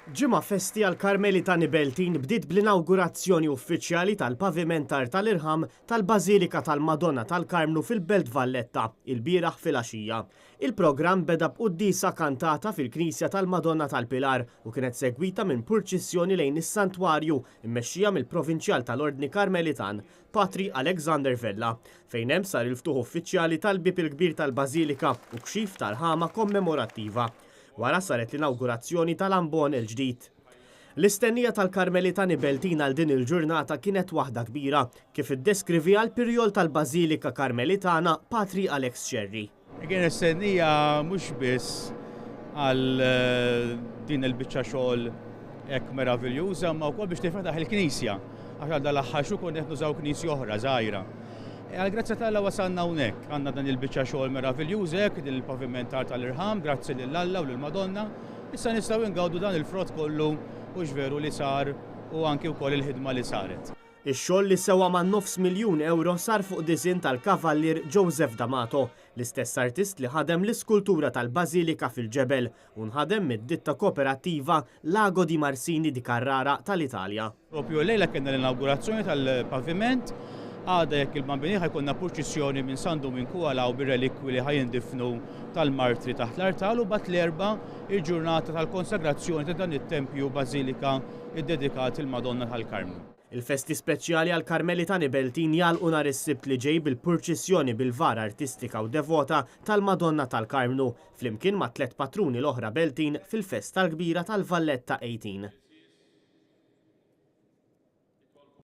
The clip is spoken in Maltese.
Ġimgħa festi għal Karmelita Nibeltin bdiet bl-inawgurazzjoni uffiċjali tal-pavimentar tal-irħam tal-Bażilika tal-Madonna tal-Karmnu fil-Belt Valletta il-bieraħ filgħaxija. Il-programm beda b'qudiesa kantata fil-Knisja tal-Madonna tal-Pilar u kienet segwita minn purċissjoni lejn is-santwarju immexxija mill-Provinċjal tal-Ordni Karmelitan Patri Alexander Vella, fejn hemm sar il-ftuħ uffiċjali tal-bib il-kbir tal-Bażilika u kxif tal-ħama kommemorattiva. Wara saret l-inawgurazzjoni tal-ambon il-ġdid. L-istennija tal-Karmelita Nibeltin għal din il-ġurnata kienet waħda kbira, kif iddeskrivi għal pirjol tal-Bażilika Karmelitana Patri Alex Cherry. Kien istennija mhux biss għal din il-biċċa xogħol hekk meraviljuża, ma wkoll biex tifetaħ il-Knisja, għax għal dal-aħħar xhur kont qed nużaw knisja oħra żgħira. Għal-grazzi tal-Alla wasalna hawnhekk, għandna dan il-biċċa xogħol meraviljuża hekk il-pavimentar tal-irħam, grazzi lill-Alla u lill-Madonna, issa nistgħu ingawdu dan il-frott kollu u x'veru li sar u anke wkoll il-ħidma li saret. Ix-xogħol li sewa ma' €900,000 sar fuq diżinn tal-Kavallier Joseph D'Amato, l-istess artist li ħadem l-iskultura tal-Bażilika fil-ġebel u nħadem mid-ditta kooperattiva Lago di Marsini di Carrara tal-Italja. Propju lejla kien l-inawgurazzjoni tal-paviment, għada jekk il-bambini ħajkonna purċissjoni minn Sandu minn Kuala u bir-relikwi li ħajindifnu tal-martri taħt l-artal u bat l-erba il-ġurnata tal-konsagrazzjoni ta' dan it-tempju Bażilika id-dedikat il-Madonna tal-Karmnu. Il-festi speċjali għal Karmelita Nibeltin jalqu nhar is-Sibt li ġej bil-purċissjoni bil-vara artistika u devota tal-Madonna tal-Karmnu flimkien ma' 3 patruni l-oħra Beltin fil-festa l-kbira tal-Valletta 18.